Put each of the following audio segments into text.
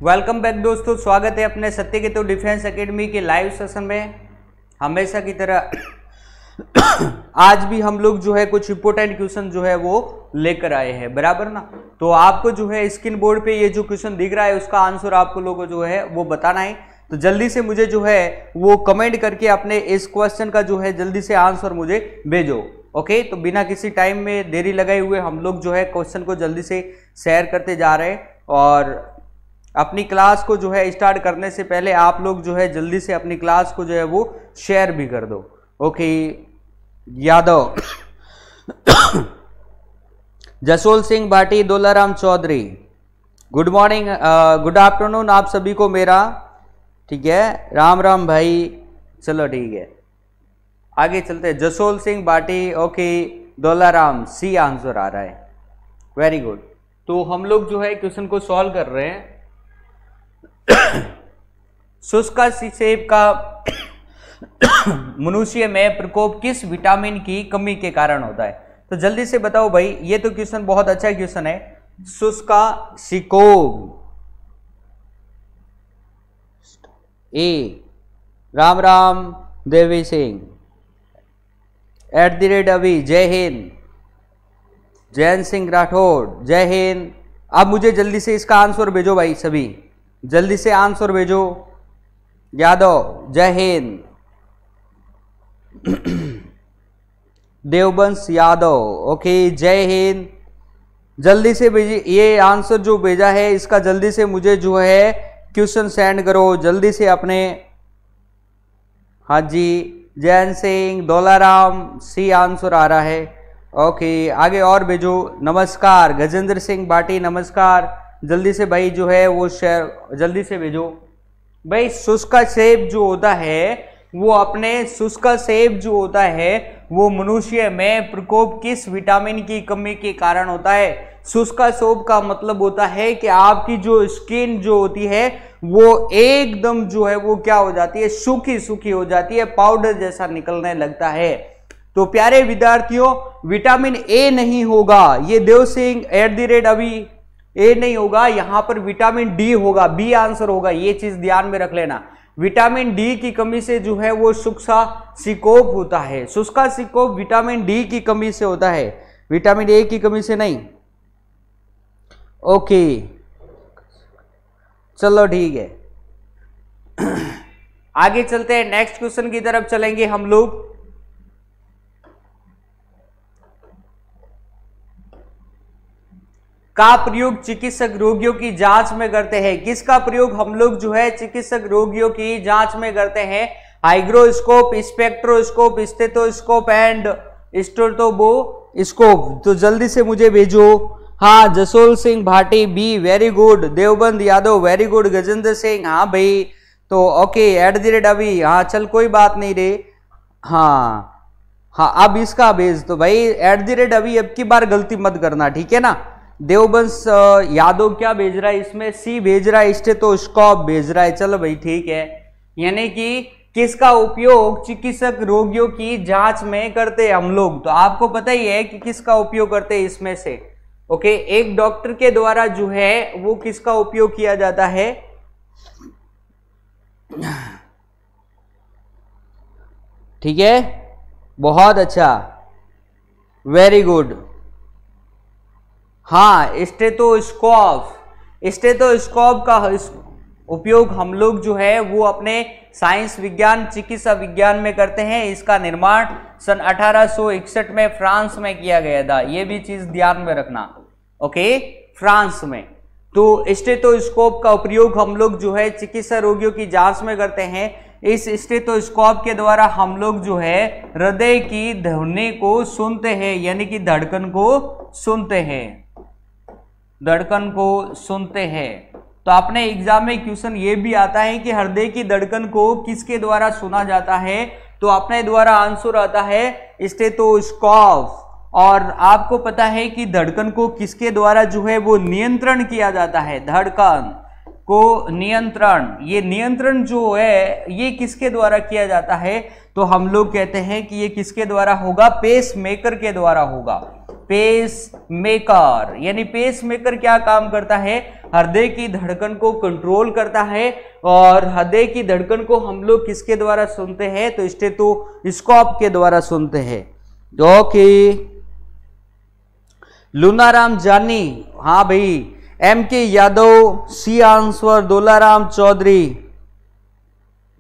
Welcome back दोस्तों, स्वागत है अपने सत्य केतु डिफेंस एकेडमी के लाइव सेशन में। हमेशा की तरह आज भी हम लोग जो है कुछ इंपोर्टेंट क्वेश्चन जो है वो लेकर आए हैं, बराबर ना। तो आपको जो है स्क्रीन बोर्ड पे ये जो क्वेश्चन दिख रहा है उसका आंसर आपको लोगों जो है वो बताना है। तो जल्दी से मुझे जो है वो कमेंट करके अपने इस क्वेश्चन का जो है जल्दी से आंसर मुझे भेजो। ओके, तो बिना किसी टाइम में देरी लगाए हुए हम लोग जो है क्वेश्चन को जल्दी से शेयर करते जा रहे हैं। और अपनी क्लास को जो है स्टार्ट करने से पहले आप लोग जो है जल्दी से अपनी क्लास को जो है वो शेयर भी कर दो। Okay Yadav, Jasol Singh Bhati, Dolaram Chaudhary, good morning, good afternoon आप सभी को मेरा। ठीक है, राम राम भाई, चलो ठीक है आगे चलते हैं। Jasol Singh Bhati, okay, Dolaram, C answer आ रहा है, वेरी गुड। तो हम लोग जो है क्वेश्चन को सॉल्व कर रहे हैं। शुष्क सेब का मनुष्य में प्रकोप किस विटामिन की कमी के कारण होता है? तो जल्दी से बताओ भाई, ये तो क्वेश्चन बहुत अच्छा क्वेश्चन है। शुष्क सिकोब, ए राम राम देवी सिंह, @अभी, जय हिंद, जैन सिंह राठौड़, जय हिंद। अब मुझे जल्दी से इसका आंसर भेजो भाई, सभी जल्दी से आंसर भेजो। यादव, जय हिंद, देवबंश यादव, ओके, जय हिंद। जल्दी से भेजिए ये आंसर जो भेजा है इसका, जल्दी से मुझे जो है क्वेश्चन सेंड करो जल्दी से अपने। हाँ जी, जैन सिंह, दोलाराम, सी आंसर आ रहा है। ओके, आगे और भेजो। नमस्कार गजेंद्र सिंह भाटी, नमस्कार। जल्दी से भाई जो है वो शेयर जल्दी से भेजो भाई। शुष्क सेब जो होता है वो अपने शुष्क सेब जो होता है वो मनुष्य में प्रकोप किस विटामिन की कमी के कारण होता है? शुष्क सेब का मतलब होता है कि आपकी जो स्किन जो होती है वो एकदम जो है वो क्या हो जाती है, सूखी सूखी हो जाती है, पाउडर जैसा निकलने लगता है। तो प्यारे विद्यार्थियों, विटामिन ए नहीं होगा, ये देव सिंह @अभी, ए नहीं होगा, यहां पर विटामिन डी होगा, बी आंसर होगा। ये चीज ध्यान में रख लेना, विटामिन डी की कमी से जो है वो शुष्क सिकोप होता है। शुष्क सिकोप विटामिन डी की कमी से होता है, विटामिन ए की कमी से नहीं। ओके चलो ठीक है, आगे चलते हैं, नेक्स्ट क्वेश्चन की तरफ चलेंगे हम लोग। का प्रयोग चिकित्सक रोगियों की जांच में करते हैं? किसका प्रयोग हम लोग जो है चिकित्सक रोगियों की जांच में करते हैं? Hygroscope, spectroscope, stethoscope and stethoscope. तो जल्दी से मुझे भेजो। हाँ, Jasol Singh Bhati, B, very good. Deoband Yadav, very good. Gajendra Singh, हाँ भाई, तो ओके, @अभी, हाँ चल कोई बात नहीं रे। हाँ हाँ, अब इसका भेज तो भाई @अभी, अब की बार गलती मत करना, ठीक है ना। देवबंश यादव क्या भेज रहा है इसमें? सी भेज रहा है, स्टेथोस्कोप भेज रहा है। चलो भाई ठीक है, यानी कि किसका उपयोग चिकित्सक रोगियों की जांच में करते हैं हम लोग? तो आपको पता ही है कि किसका उपयोग करते हैं इसमें से। ओके, एक डॉक्टर के द्वारा जो है वो किसका उपयोग किया जाता है? ठीक है, बहुत अच्छा, वेरी गुड। हाँ, स्टेथोस्कोप, स्टेथोस्कोप का उपयोग हम लोग जो है वो अपने साइंस विज्ञान, चिकित्सा विज्ञान में करते हैं। इसका निर्माण सन 1861 में फ्रांस में किया गया था, ये भी चीज ध्यान में रखना। ओके, फ्रांस में। तो स्टेथोस्कोप का उपयोग हम लोग जो है चिकित्सा रोगियों की जांच में करते हैं। इस स्टेथोस्कोप के द्वारा हम लोग जो है हृदय की ध्वनि को सुनते हैं, यानी कि धड़कन को सुनते हैं, धड़कन को सुनते हैं। तो अपने एग्जाम में क्वेश्चन ये भी आता है कि हृदय की धड़कन को किसके द्वारा सुना जाता है? तो अपने द्वारा आंसर आता है स्टेथोस्कोप। और आपको पता है कि धड़कन को किसके द्वारा जो है वो नियंत्रण किया जाता है? धड़कन को नियंत्रण, ये नियंत्रण जो है ये किसके द्वारा किया जाता है? तो हम लोग कहते हैं कि ये किसके द्वारा होगा? पेस मेकर के द्वारा होगा। पेस मेकर, यानी पेस मेकर क्या काम करता है, हृदय की धड़कन को कंट्रोल करता है। और हृदय की धड़कन को हम लोग किसके द्वारा सुनते हैं, तो स्टेथोस्कोप के द्वारा सुनते हैं। ओके, लूनाराम जानी, हाँ भाई, M K Yadav, C answer Dolaram Chaudhary,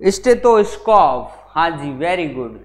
stethoscope, हाँ जी वेरी गुड,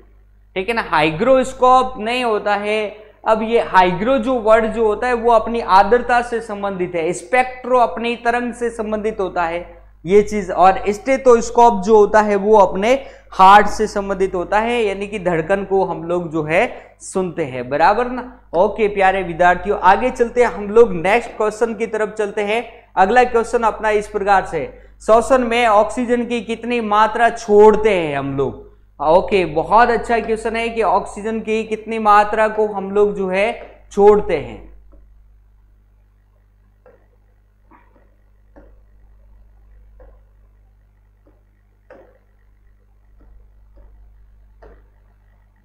ठीक है ना। हाइग्रोस्कोप नहीं होता है। अब ये हाइग्रो जो वर्ड जो होता है वो अपनी आर्द्रता से संबंधित है, स्पेक्ट्रो अपनी तरंग से संबंधित होता है ये चीज, और स्टेथोस्कोप जो होता है वो अपने हार्ट से संबंधित होता है, यानी कि धड़कन को हम लोग जो है सुनते हैं, बराबर ना। ओके प्यारे विद्यार्थियों, आगे चलते हैं हम लोग नेक्स्ट क्वेश्चन की तरफ चलते हैं। अगला क्वेश्चन अपना इस प्रकार से, श्वसन में ऑक्सीजन की कितनी मात्रा छोड़ते हैं हम लोग। ओके, बहुत अच्छा क्वेश्चन है कि ऑक्सीजन की कितनी मात्रा को हम लोग जो है छोड़ते हैं।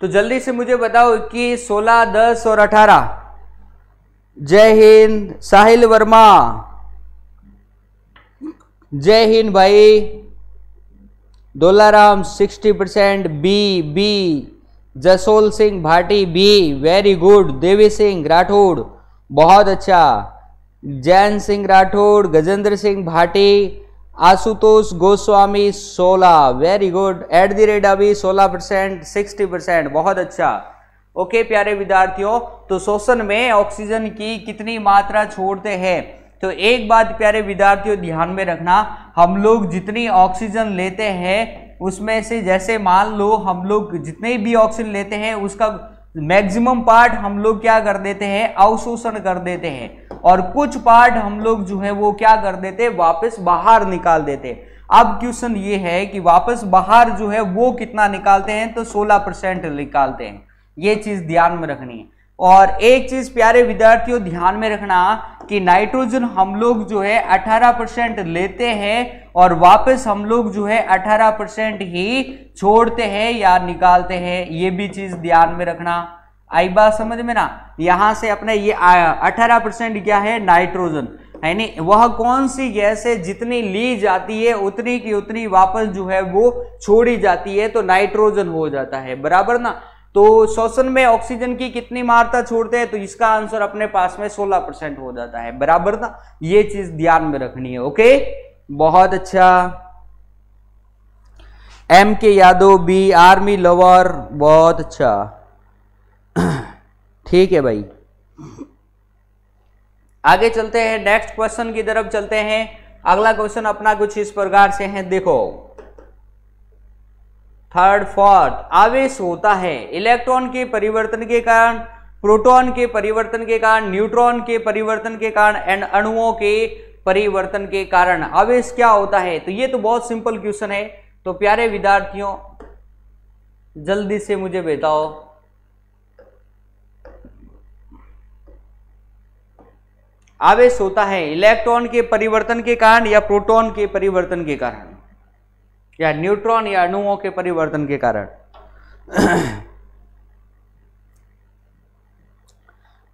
तो जल्दी से मुझे बताओ कि 16, 10 और 18। जय हिंद साहिल वर्मा, जय हिंद भाई। Dolaram 60%, B. Jasol Singh Bhati B, very good. Devi Singh Rathore, बहुत अच्छा। Jain Singh Rathore, Gajendra Singh Bhati, Ashutosh Goswami 16, very good. @ अभी 16%, 60%, बहुत अच्छा। ओके प्यारे विद्यार्थियों, तो श्वसन में ऑक्सीजन की कितनी मात्रा छोड़ते हैं। तो एक बात प्यारे विद्यार्थियों ध्यान में रखना, हम लोग जितनी ऑक्सीजन लेते हैं उसमें से, जैसे मान लो हम लोग जितने भी ऑक्सीजन लेते हैं उसका मैक्सिमम पार्ट हम लोग क्या कर देते हैं, अवशोषण कर देते हैं, और कुछ पार्ट हम लोग जो है वो क्या कर देते हैं, वापस बाहर निकाल देते हैं। अब क्वेश्चन ये है कि वापस बाहर जो है वो कितना निकालते हैं, तो 16% निकालते हैं, ये चीज ध्यान में रखनी है। और एक चीज प्यारे विद्यार्थियों ध्यान में रखना कि नाइट्रोजन हम लोग जो है 18% लेते हैं और वापस हम लोग जो है 18% ही छोड़ते हैं या निकालते हैं, ये भी चीज ध्यान में रखना। आई बात समझ में ना। यहां से अपने ये 18% क्या है, नाइट्रोजन, यानी वह कौन सी गैस है जितनी ली जाती है उतनी की उतनी वापस जो है वो छोड़ी जाती है, तो नाइट्रोजन हो जाता है, बराबर ना। तो श्वसन में ऑक्सीजन की कितनी मात्रा छोड़ते हैं, तो इसका आंसर अपने पास में 16% हो जाता है, बराबर ना। ये चीज ध्यान में रखनी है। ओके, बहुत अच्छा। M K Yadav B, army lover, बहुत अच्छा, ठीक है भाई। आगे चलते हैं, नेक्स्ट क्वेश्चन की तरफ चलते हैं। अगला क्वेश्चन अपना कुछ इस प्रकार से है, देखो। 3rd, 4th, आवेश होता है इलेक्ट्रॉन के परिवर्तन के कारण, प्रोटॉन के परिवर्तन के कारण, न्यूट्रॉन के परिवर्तन के कारण एंड अणुओं के परिवर्तन के कारण आवेश क्या होता है। तो ये तो बहुत सिंपल क्वेश्चन है, तो प्यारे विद्यार्थियों जल्दी से मुझे बताओ। आवेश होता है इलेक्ट्रॉन के परिवर्तन के कारण या प्रोटॉन के परिवर्तन के कारण या न्यूट्रॉन या अणुओं के परिवर्तन के कारण।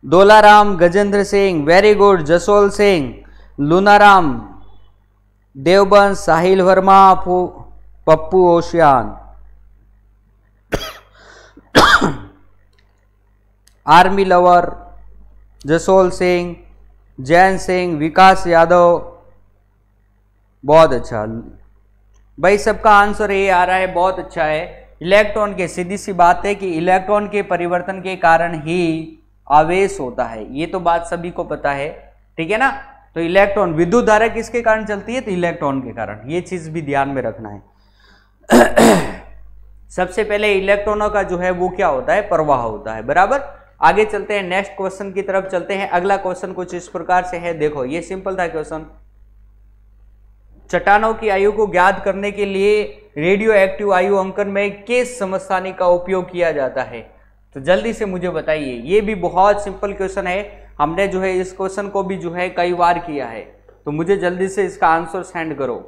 Dolaram, Gajendra Singh, very good. Jasol Singh, Lunaram, Devbansh, Sahil Verma, Pappu Osian, army lover, Jasol Singh, Jain Singh, Vikas Yadav, बहुत अच्छा भाई, सबका आंसर ये आ रहा है, बहुत अच्छा है। इलेक्ट्रॉन के, सीधी सी बात है कि इलेक्ट्रॉन के परिवर्तन के कारण ही आवेश होता है, ये तो बात सभी को पता है, ठीक है ना। तो इलेक्ट्रॉन, विद्युत धारा किसके कारण चलती है, तो इलेक्ट्रॉन के कारण, ये चीज भी ध्यान में रखना है। सबसे पहले इलेक्ट्रॉनों का जो है वो क्या होता है, प्रवाह होता है, बराबर। आगे चलते हैं, नेक्स्ट क्वेश्चन की तरफ चलते हैं। अगला क्वेश्चन कुछ इस प्रकार से है, देखो ये सिंपल था क्वेश्चन। चट्टानों की आयु को ज्ञात करने के लिए रेडियो एक्टिव आयु अंकन में किस समस्थानिक का उपयोग किया जाता है। तो जल्दी से मुझे बताइए, ये भी बहुत सिंपल क्वेश्चन है, हमने जो है इस क्वेश्चन को भी जो है कई बार किया है, तो मुझे जल्दी से इसका आंसर सेंड करो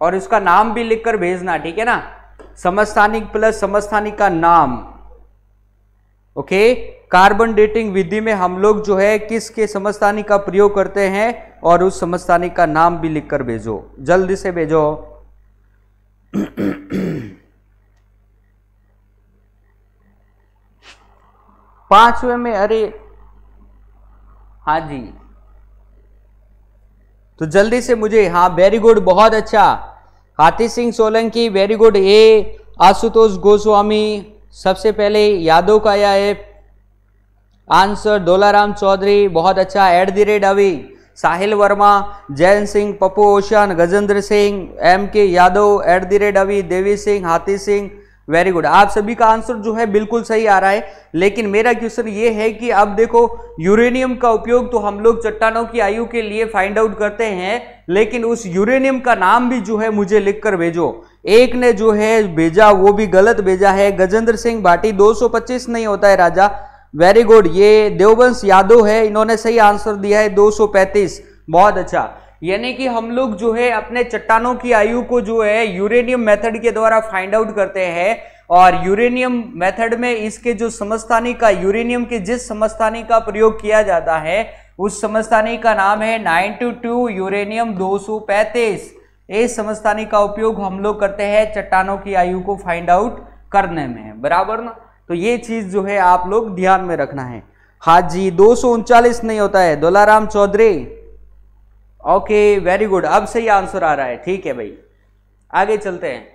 और इसका नाम भी लिखकर भेजना, ठीक है ना। समस्थानिक प्लस समस्थानिक का नाम, ओके। कार्बन डेटिंग विधि में हम लोग जो है किसके समस्थानिक का प्रयोग करते हैं और उस समस्थानिक का नाम भी लिखकर भेजो, जल्दी से भेजो। पांचवें में, अरे हाँ जी, तो जल्दी से मुझे, हाँ वेरी गुड, बहुत अच्छा। Hathi Singh Solanki very good. ए आशुतोष गोस्वामी सबसे पहले यादव का या है आंसर। डोलाराम चौधरी बहुत अच्छा। @ अभी, साहिल वर्मा, जैन सिंह, पप्पू ओशन, गजेंद्र सिंह, MK यादव, @ अभी, देवी सिंह, हाथी सिंह वेरी गुड। आप सभी का आंसर जो है बिल्कुल सही आ रहा है, लेकिन मेरा क्वेश्चन ये है कि अब देखो यूरेनियम का उपयोग तो हम लोग चट्टानों की आयु के लिए फाइंड आउट करते हैं, लेकिन उस यूरेनियम का नाम भी जो है मुझे लिखकर भेजो। एक ने जो है भेजा वो भी गलत भेजा है। गजेंद्र सिंह भाटी 225 नहीं होता है राजा, वेरी गुड। ये देववंश यादव है, इन्होंने सही आंसर दिया है 235, बहुत अच्छा। यानी कि हम लोग जो है अपने चट्टानों की आयु को जो है यूरेनियम मेथड के द्वारा फाइंड आउट करते हैं, और यूरेनियम मेथड में इसके जो समस्थानिक का, यूरेनियम के जिस समस्थानिक का प्रयोग किया जाता है उस समस्थानिक का नाम है 922 यूरेनियम 235। इस समस्थानिक का उपयोग हम लोग करते हैं चट्टानों की आयु को फाइंड आउट करने में, बराबर ना। तो ये चीज जो है आप लोग ध्यान में रखना है। हाँ जी, 239 नहीं होता है। Dolaram Chaudhary okay very good, अब सही आंसर आ रहा है, ठीक है भाई, आगे चलते हैं।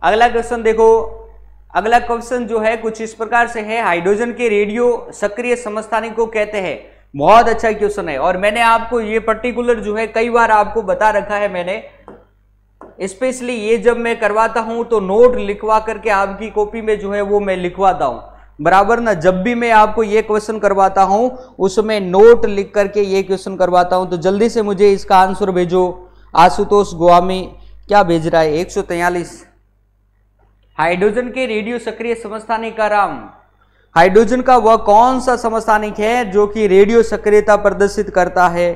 अगला क्वेश्चन देखो, अगला क्वेश्चन जो है कुछ इस प्रकार से है, हाइड्रोजन के रेडियो सक्रिय समस्थानिक को कहते हैं। बहुत अच्छा क्वेश्चन है, और मैंने आपको ये पर्टिकुलर जो है कई बार आपको बता रखा है मैंने, स्पेशली ये जब मैं करवाता हूं तो नोट लिखवा करके आपकी कॉपी में जो है वो मैं लिखवाता हूं, बराबर ना। जब भी मैं आपको ये क्वेश्चन करवाता हूं उसमें नोट लिख करके ये क्वेश्चन करवाता हूं। तो जल्दी से मुझे इसका आंसर भेजो। आशुतोष गोस्वामी क्या भेज रहा है? 143। हाइड्रोजन के रेडियो सक्रिय समस्थानिक का नाम, हाइड्रोजन का वह कौन सा समस्थानिक है जो कि रेडियो सक्रियता प्रदर्शित करता है?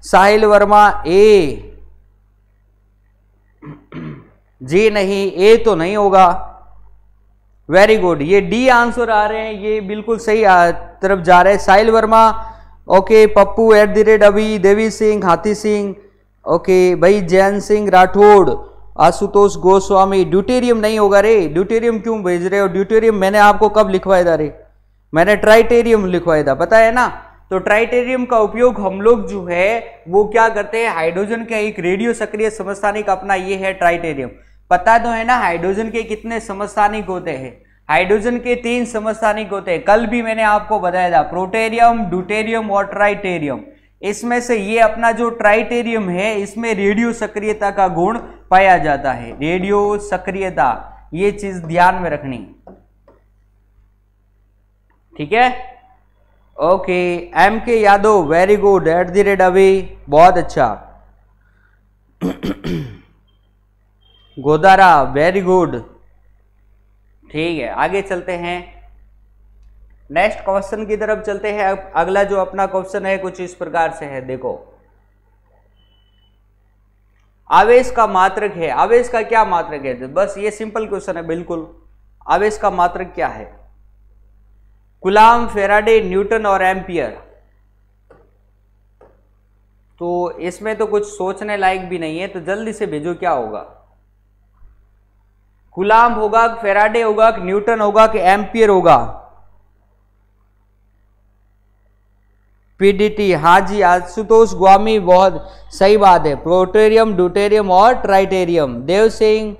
साहिल वर्मा ए, जी नहीं, ए तो नहीं होगा, वेरी गुड। ये डी आंसर आ रहे हैं, ये बिल्कुल सही तरफ जा रहे हैं। साहिल वर्मा ओके। पप्पू @ अभी, देवी सिंह, हाथी सिंह ओके भाई, जैन सिंह राठौड़, आशुतोष गोस्वामी। ड्यूटेरियम नहीं होगा रे, ड्यूटेरियम क्यों भेज रहे हो? ड्यूटेरियम मैंने आपको कब लिखवाया था रे? मैंने ट्राइटेरियम लिखवाया था, पता है ना। तो ट्राइटेरियम का उपयोग हम लोग जो है वो क्या करते हैं, हाइड्रोजन का एक रेडियो सक्रिय समस्थानिक अपना ये है ट्राइटेरियम। पता तो है ना हाइड्रोजन के कितने समस्थानिक होते हैं? हाइड्रोजन के 3 समस्थानिक होते हैं, कल भी मैंने आपको बताया था, प्रोटेरियम, ड्यूटेरियम और ट्राइटेरियम। इसमें से ये अपना जो ट्राइटेरियम है इसमें रेडियो सक्रियता का गुण पाया जाता है, रेडियो सक्रियता, ये चीज ध्यान में रखनी, ठीक है। Okay, MK Yadav very good, @ अभी, बहुत अच्छा। गोदारा वेरी गुड, ठीक है, आगे चलते हैं, नेक्स्ट क्वेश्चन की तरफ चलते हैं। अगला जो अपना क्वेश्चन है कुछ इस प्रकार से है, देखो, आवेश का मात्रक है। आवेश का क्या मात्रक है? बस ये सिंपल क्वेश्चन है बिल्कुल। आवेश का मात्रक क्या है? कूलाम, फेराडे, न्यूटन और एम्पियर। तो इसमें तो कुछ सोचने लायक भी नहीं है, तो जल्दी से भेजो क्या होगा। कूलाम होगा, फेराडे होगा, न्यूटन होगा कि एम्पियर होगा? PDT, हाँ जी आशुतोष गोस्वामी, बहुत सही बात है। प्रोटेरियम, ड्यूटेरियम और ट्राइटेरियम। देव सिंह,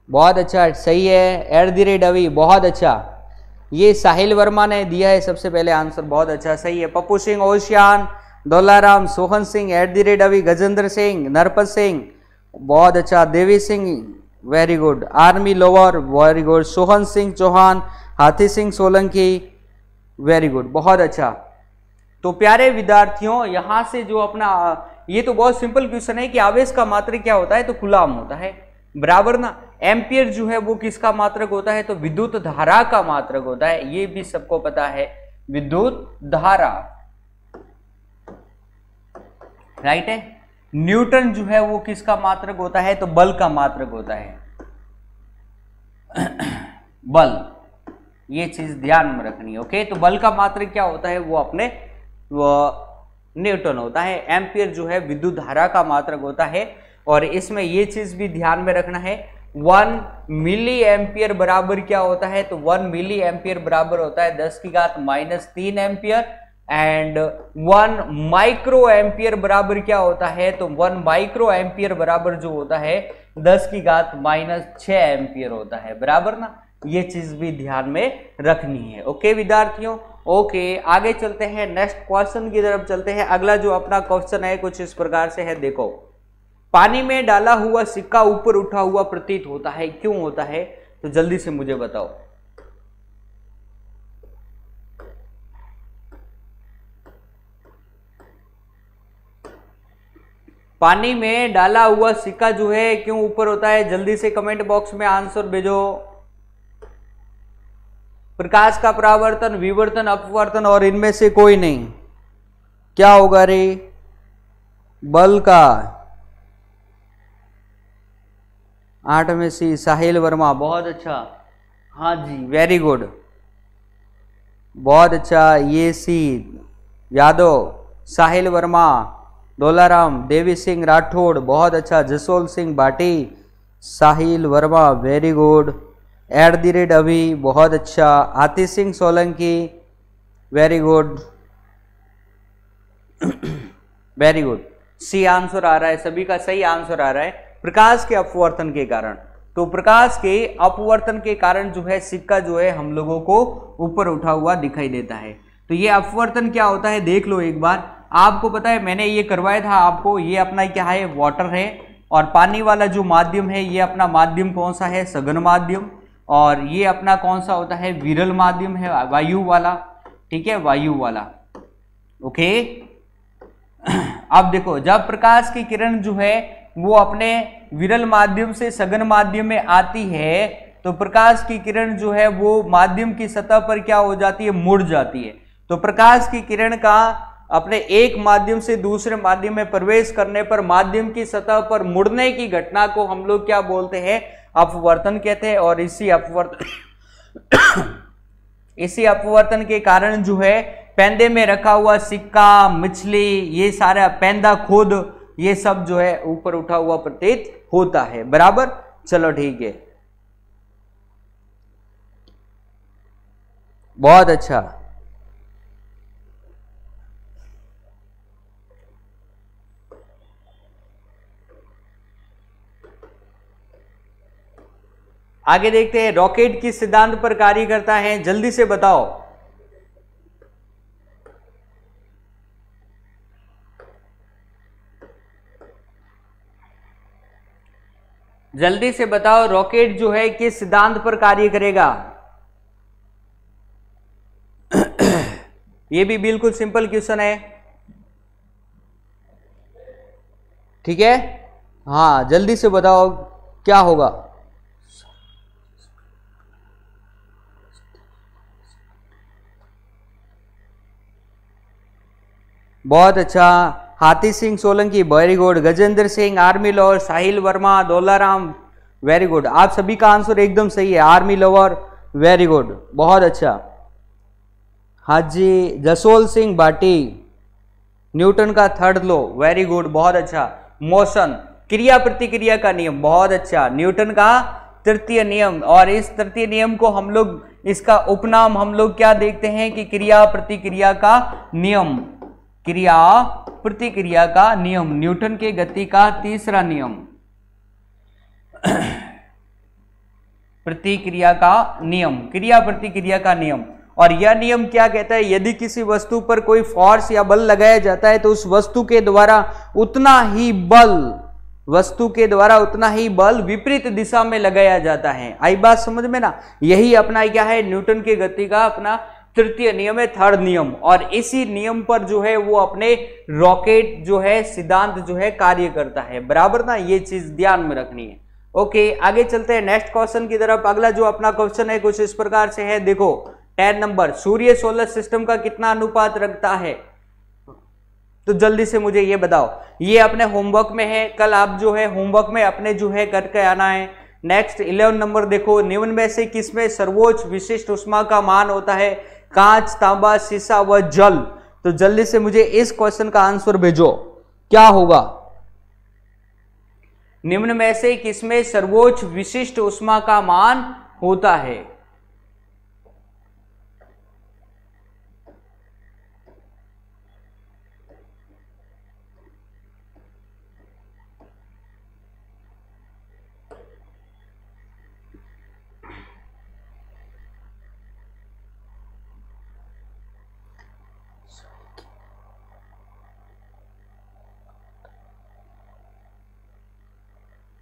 बहुत अच्छा, सही है। @ अभी, बहुत अच्छा। ये साहिल वर्मा ने दिया है सबसे पहले आंसर, बहुत अच्छा, सही है। पप्पू सिंह ओशियान, डोलाराम, सोहन सिंह, @ अभी, गजेंद्र सिंह, नरपत सिंह, बहुत अच्छा। Devi Singh very good, army lover very good, Sohan Singh Chauhan, Hathi Singh Solanki very good, बहुत अच्छा। तो प्यारे विद्यार्थियों, यहां से जो अपना ये तो बहुत सिंपल क्वेश्चन है कि आवेश का मात्रक क्या होता है, तो कूलाम होता है, बराबर ना। एम्पियर जो है वो किसका मात्रक होता है? तो विद्युत धारा का मात्रक होता है, ये भी सबको पता है, विद्युत धारा। राइट है। न्यूटन जो है वो किसका मात्रक होता है, तो बल का मात्रक होता है। बल, ये चीज ध्यान में रखनी है। ओके, तो बल का मात्रक क्या होता है, वो अपने न्यूटन होता है। एम्पियर जो है विद्युत धारा का मात्रक होता है। और इसमें ये चीज भी ध्यान में रखना है, 1 मिली एम्पियर बराबर क्या होता है, तो 1 मिली एम्पियर बराबर होता है 10⁻³ एम्पियर। एंड 1 माइक्रो एम्पियर बराबर क्या होता है, तो 1 माइक्रो एम्पियर बराबर जो होता है 10⁻6 एम्पियर होता है, बराबर ना। ये चीज भी ध्यान में रखनी है। ओके विद्यार्थियों, ओके आगे चलते हैं, नेक्स्ट क्वेश्चन की तरफ चलते हैं। अगला जो अपना क्वेश्चन है कुछ इस प्रकार से है, देखो, पानी में डाला हुआ सिक्का ऊपर उठा हुआ प्रतीत होता है, क्यों होता है, तो जल्दी से मुझे बताओ। पानी में डाला हुआ सिक्का जो है क्यों ऊपर होता है, जल्दी से कमेंट बॉक्स में आंसर भेजो। प्रकाश का परावर्तन, विवर्तन, अपवर्तन और इनमें से कोई नहीं, क्या होगा रे, बल का। 8 में सी, साहिल वर्मा, बहुत अच्छा, हाँ जी वेरी गुड, बहुत अच्छा। ये सी यादव, साहिल वर्मा, डोलाराम, देवी सिंह राठौड़, बहुत अच्छा। Jasol Singh Bhati, Sahil Verma very good. @ अभी, बहुत अच्छा। Atish Singh Solanki very good, very good. C answer आ रहा है, सभी का सही आंसर आ रहा है, प्रकाश के अपवर्तन के कारण। तो प्रकाश के अपवर्तन के कारण जो है सिक्का जो है हम लोगों को ऊपर उठा हुआ दिखाई देता है। तो ये अपवर्तन क्या होता है देख लो एक बार। आपको पता है मैंने ये करवाया था आपको, ये अपना क्या है, वाटर है। और पानी वाला जो माध्यम है ये अपना माध्यम कौन सा है, सघन माध्यम। और ये अपना कौन सा होता है, विरल माध्यम है, वायु वाला, ठीक है, वायु वाला। ओके, अब देखो, जब प्रकाश की किरण जो है वो अपने विरल माध्यम से सघन माध्यम में आती है, तो प्रकाश की किरण जो है वो माध्यम की सतह पर क्या हो जाती है, मुड़ जाती है। तो प्रकाश की किरण का अपने एक माध्यम से दूसरे माध्यम में प्रवेश करने पर माध्यम की सतह पर मुड़ने की घटना को हम लोग क्या बोलते हैं, अपवर्तन कहते हैं। और इसी अपवर्तन के कारण जो है पेंदे में रखा हुआ सिक्का, मछली, ये सारा पेंदा खुद, ये सब जो है ऊपर उठा हुआ प्रतीत होता है, बराबर। चलो ठीक है, बहुत अच्छा। आगे देखते हैं, रॉकेट किस सिद्धांत पर कार्य करता है, जल्दी से बताओ। जल्दी से बताओ, रॉकेट जो है किस सिद्धांत पर कार्य करेगा। ये भी बिल्कुल सिंपल क्वेश्चन है, ठीक है। हाँ जल्दी से बताओ क्या होगा। बहुत अच्छा, Hathi Singh Solanki very good, Gajendra Singh army lover, Sahil Verma, Dolaram very good. आप सभी का आंसर एकदम सही है, आर्मी लोअर वेरी गुड, बहुत अच्छा। हाजी जसोल सिंह भाटी, न्यूटन का 3rd लॉ वेरी गुड, बहुत अच्छा। मोशन, क्रिया प्रतिक्रिया का नियम, बहुत अच्छा, न्यूटन का 3य नियम। और इस 3य नियम को हम लोग, इसका उपनाम हम लोग क्या देखते हैं कि क्रिया प्रतिक्रिया का नियम, क्रिया प्रतिक्रिया का नियम, न्यूटन के गति का 3रा नियम, प्रतिक्रिया का नियम, क्रिया प्रतिक्रिया का नियम। और यह नियम क्या कहता है, यदि किसी वस्तु पर कोई फोर्स या बल लगाया जाता है तो उस वस्तु के द्वारा उतना ही बल विपरीत दिशा में लगाया जाता है। आई बात समझ में ना, यही अपना क्या है, न्यूटन के गति का अपना 3य नियम है, 3rd नियम। और इसी नियम पर जो है वो अपने रॉकेट जो है सिद्धांत जो है कार्य करता है, बराबर ना, ये चीज ध्यान में रखनी है। ओके आगे चलते हैं नेक्स्ट क्वेश्चन की तरफ। अगला जो अपना क्वेश्चन है कुछ इस प्रकार से है, देखो 10 नंबर, सूर्य सोलर सिस्टम का कितना अनुपात रखता है। तो जल्दी से मुझे ये बताओ। ये अपने होमवर्क में है, कल आप जो है होमवर्क में अपने जो है करके आना है। नेक्स्ट 11 नंबर देखो, निम्न में से किसमें सर्वोच्च विशिष्ट उष्मा का मान होता है? कांच, तांबा, शीशा व जल। तो जल्दी से मुझे इस क्वेश्चन का आंसर भेजो, क्या होगा? निम्न में से किसमें सर्वोच्च विशिष्ट उष्मा का मान होता है?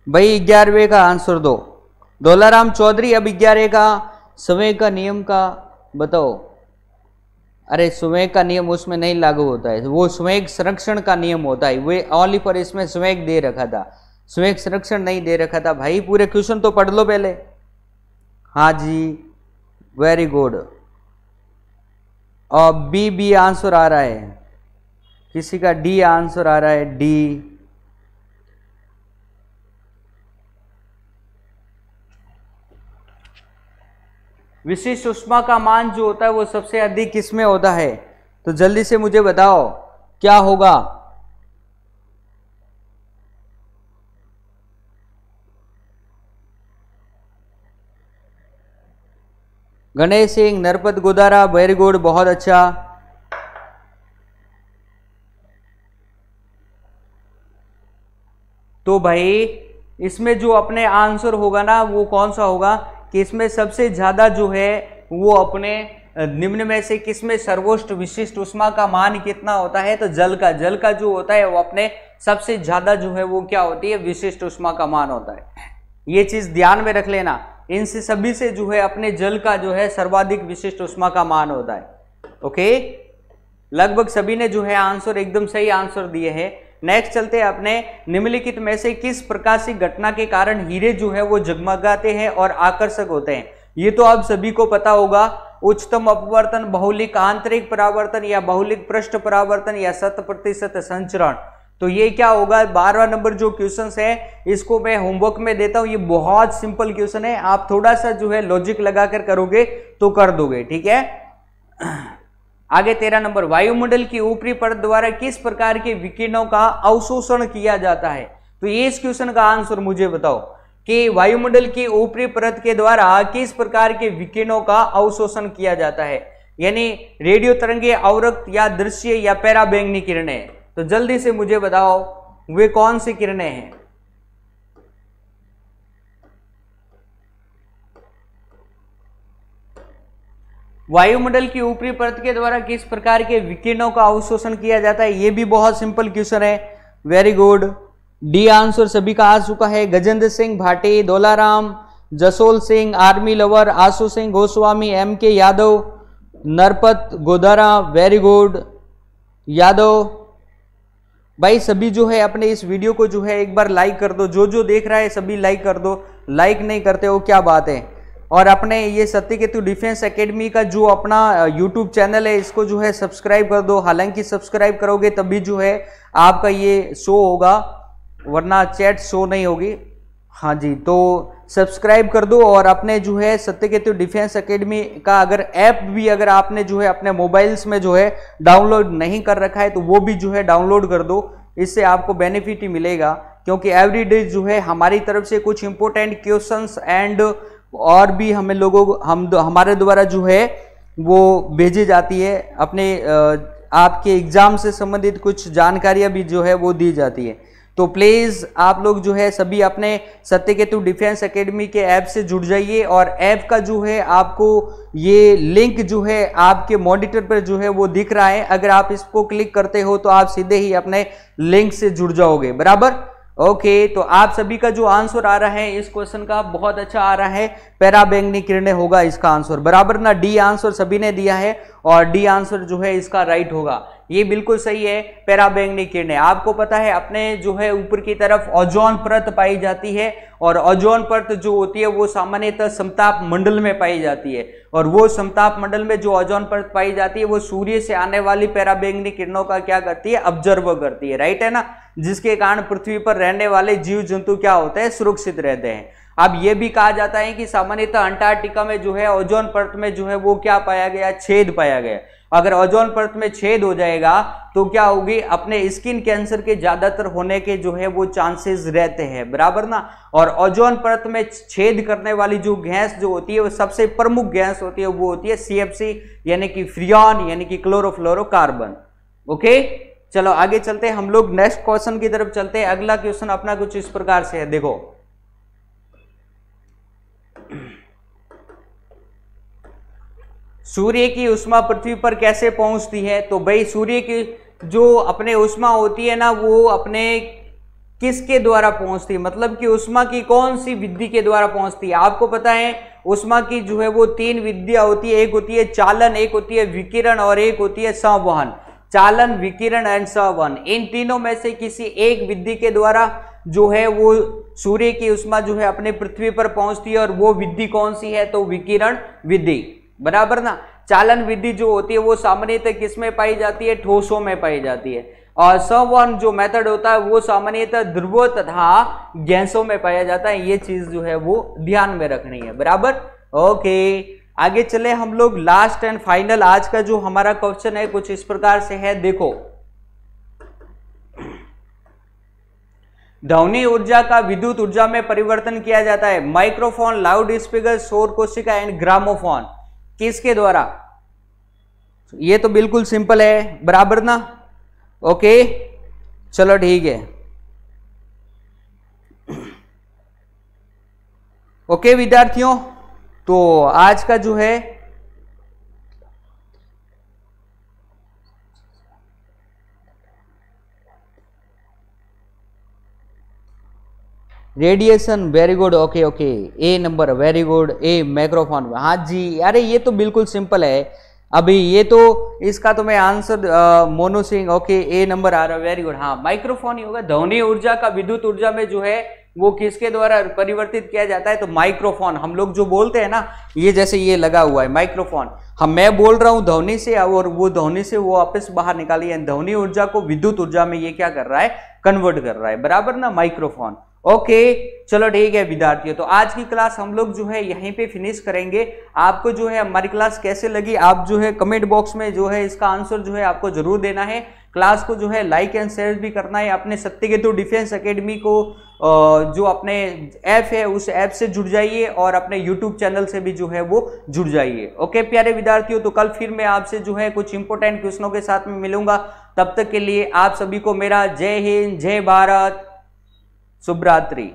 भाई 11वें का आंसर दो। दौलाराम चौधरी अब 11 का समय का नियम का बताओ। अरे संवेग का नियम उसमें नहीं लागू होता है, वो संवेग संरक्षण का नियम होता है। वे ऑनली पर इसमें संवेग दे रखा था, संवेग संरक्षण नहीं दे रखा था। भाई पूरे क्वेश्चन तो पढ़ लो पहले। हाँ जी, वेरी गुड। और बी आंसर आ रहा है, किसी का डी आंसर आ रहा है, डी। विशिष्ट उष्मा का मान जो होता है वो सबसे अधिक किसमें होता है? तो जल्दी से मुझे बताओ क्या होगा? गणेश सिंह, नरपत गोदारा, वेरी गुड, बहुत अच्छा। तो भाई इसमें जो अपने आंसर होगा ना वो कौन सा होगा कि इसमें सबसे ज्यादा जो है वो अपने निम्न में से किसमें सर्वोच्च विशिष्ट उष्मा का मान कितना होता है? तो जल का जो होता है वो अपने सबसे ज्यादा जो है वो क्या होती है? विशिष्ट उष्मा का मान होता है। ये चीज ध्यान में रख लेना, इनसे सभी से जो है अपने जल का जो है सर्वाधिक विशिष्ट उष्मा का मान होता है। ओके, लगभग सभी ने जो है आंसर एकदम सही आंसर दिए हैं। नेक्स्ट चलते हैं अपने, निम्नलिखित में से किस प्रकाशिक घटना के कारण हीरे जो है वो जगमगाते हैं और आकर्षक होते हैं? ये तो आप सभी को पता होगा, उच्चतम अपवर्तन, बहुलिक आंतरिक परावर्तन या बहुलिक पृष्ठ परावर्तन या 100% संचरण। तो ये क्या होगा? 12वां नंबर जो क्वेश्चन है इसको मैं होमवर्क में देता हूं। ये बहुत सिंपल क्वेश्चन है, आप थोड़ा सा जो है लॉजिक लगाकर करोगे तो कर दोगे, ठीक है। आगे 13 नंबर, वायुमंडल की ऊपरी परत द्वारा किस प्रकार के विकिरणों का अवशोषण किया जाता है? तो ये इस क्वेश्चन का आंसर मुझे बताओ कि वायुमंडल की ऊपरी परत के द्वारा किस प्रकार के विकिरणों का अवशोषण किया जाता है? यानी रेडियो तरंगे, अवरक्त या दृश्य या पैराबैंगनी किरणें। तो जल्दी से मुझे बताओ वे कौन सी किरणें हैं? वायुमंडल की ऊपरी परत के द्वारा किस प्रकार के विकिरणों का अवशोषण किया जाता है? ये भी बहुत सिंपल क्वेश्चन है, वेरी गुड। डी आंसर सभी का आ चुका है। Gajendra Singh Bhati, Daularam, Jasol Singh, army lover, Ashu Singh Goswami, MK Yadav, Narpat Godara, very good Yadav. भाई सभी जो है अपने इस वीडियो को जो है एक बार लाइक कर दो, जो देख रहा है सभी लाइक कर दो। लाइक नहीं करते हो क्या बात है। और अपने ये सत्यकेतु डिफेंस एकेडमी का जो अपना यूट्यूब चैनल है इसको जो है सब्सक्राइब कर दो। हालांकि सब्सक्राइब करोगे तभी जो है आपका ये शो होगा, वरना चैट शो नहीं होगी। हाँ जी, तो सब्सक्राइब कर दो। और अपने जो है सत्यकेतु डिफेंस एकेडमी का अगर ऐप भी अगर आपने जो है अपने मोबाइल्स में जो है डाउनलोड नहीं कर रखा है तो वो भी जो है डाउनलोड कर दो। इससे आपको बेनिफिट ही मिलेगा, क्योंकि एवरीडे जो है हमारी तरफ से कुछ इंपॉर्टेंट क्वेश्चंस एंड और भी हमें हमारे द्वारा जो है वो भेजी जाती है। अपने आपके एग्जाम से संबंधित कुछ जानकारियां भी जो है वो दी जाती है। तो प्लीज आप लोग जो है सभी अपने सत्यकेतु डिफेंस एकेडमी के ऐप से जुड़ जाइए। और ऐप का जो है आपको ये लिंक जो है आपके मॉनिटर पर जो है वो दिख रहा है, अगर आप इसको क्लिक करते हो तो आप सीधे ही अपने लिंक से जुड़ जाओगे, बराबर। ओके, तो आप सभी का जो आंसर आ रहा है इस क्वेश्चन का बहुत अच्छा आ रहा है, पैराबैंगनी किरणें होगा इसका आंसर, बराबर ना। डी आंसर सभी ने दिया है और डी आंसर जो है इसका राइट होगा। ये बिल्कुल सही है। पराबैंगनी किरणें, आपको पता है अपने जो है ऊपर की तरफ ओजोन परत पाई जाती है, और ओजोन परत जो होती है वो सामान्यतः समताप मंडल में पाई जाती है, और वो समताप मंडल में जो ओजोन परत पाई जाती है वो सूर्य से आने वाली पराबैंगनी किरणों का क्या करती है, ऑब्जर्व करती है, राइट है ना, जिसके कारण पृथ्वी पर रहने वाले जीव जंतु क्या होते हैं, सुरक्षित रहते हैं। अब ये भी कहा जाता है कि सामान्यतः अंटार्कटिका में जो है ओजोन परत में जो है वो क्या पाया गया, छेद पाया गया। अगर ओजोन परत में छेद हो जाएगा तो क्या होगी, अपने स्किन कैंसर के ज्यादातर होने के जो है वो चांसेस रहते हैं, बराबर ना। और ओजोन परत में छेद करने वाली जो गैस जो होती है वो सबसे प्रमुख गैस होती है, वो होती है CFC यानी कि फ्रियॉन यानी कि क्लोरोफ्लोरोकार्बन। ओके, चलो आगे चलते हैं, हम लोग नेक्स्ट क्वेश्चन की तरफ चलते हैं। अगला क्वेश्चन अपना कुछ इस प्रकार से है, देखो सूर्य की उष्मा पृथ्वी पर कैसे पहुंचती है। तो भाई सूर्य की जो अपने उष्मा होती है ना वो अपने किसके द्वारा पहुंचती है, मतलब कि उष्मा की कौन सी विधि के द्वारा पहुंचती है। आपको पता है उष्मा की जो है वो 3 विधियां होती है, एक होती है चालन, एक होती है विकिरण और एक होती है संवहन। चालन, विकिरण एंड संवहन, इन तीनों में से किसी एक विधि के द्वारा जो है वो सूर्य की उष्मा जो है अपने पृथ्वी पर पहुंचती है, और वो विधि कौन सी है, तो विकिरण विधि, बराबर ना। चालन विधि जो होती है वो सामान्यतः किसमें पाई जाती है, ठोसों में पाई जाती है, और संवहन जो मेथड होता है वो सामान्यतः ध्रुवों तथा गैसों में पाया जाता है। ये चीज जो है वो ध्यान में रखनी है, बराबर। ओके, आगे चले हम लोग, लास्ट एंड फाइनल आज का जो हमारा क्वेश्चन है कुछ इस प्रकार से है, देखो ध्वनि ऊर्जा का विद्युत ऊर्जा में परिवर्तन किया जाता है। माइक्रोफोन, लाउड स्पीकर, सौर कोशिका एंड ग्रामोफोन, किसके द्वारा। ये तो बिल्कुल सिंपल है, बराबर ना। ओके, चलो ठीक है। ओके विद्यार्थियों, तो आज का जो है radiation, very good, okay okay, A number, very good, A microphone, हाँ जी, अरे ये तो बिल्कुल सिंपल है। अभी ये तो इसका तो मैं answer Monu Singh, okay, A number आ रहा है, वेरी गुड। हाँ, माइक्रोफोन ही होगा। ध्वनि ऊर्जा का विद्युत ऊर्जा में जो है वो किसके द्वारा परिवर्तित किया जाता है, तो माइक्रोफोन। हम लोग जो बोलते हैं ना, ये जैसे ये लगा हुआ है माइक्रोफोन, मैं बोल रहा हूं ध्वनि से और वो ध्वनि से वो वापस बाहर निकाली है, ध्वनि ऊर्जा को विद्युत ऊर्जा में ये क्या कर रहा है, कन्वर्ट कर रहा है, बराबर ना, माइक्रोफोन। ओके, चलो ठीक है विद्यार्थियों, तो आज की क्लास हम लोग जो है यहीं पे फिनिश करेंगे। आपको जो है हमारी क्लास कैसे लगी, आप जो है कमेंट बॉक्स में जो है इसका आंसर जो है आपको जरूर देना है। क्लास को जो है लाइक एंड शेयर भी करना है। अपने सत्यकेतु डिफेंस एकेडमी को जो अपने ऐप है उस ऐप से जुड़ जाइए, और अपने यूट्यूब चैनल से भी जो है वो जुड़ जाइए। ओके प्यारे विद्यार्थियों, तो कल फिर मैं आपसे जो है कुछ इंपोर्टेंट क्वेश्चनों के साथ में मिलूंगा। तब तक के लिए आप सभी को मेरा जय हिंद, जय भारत, शुभ रात्रि।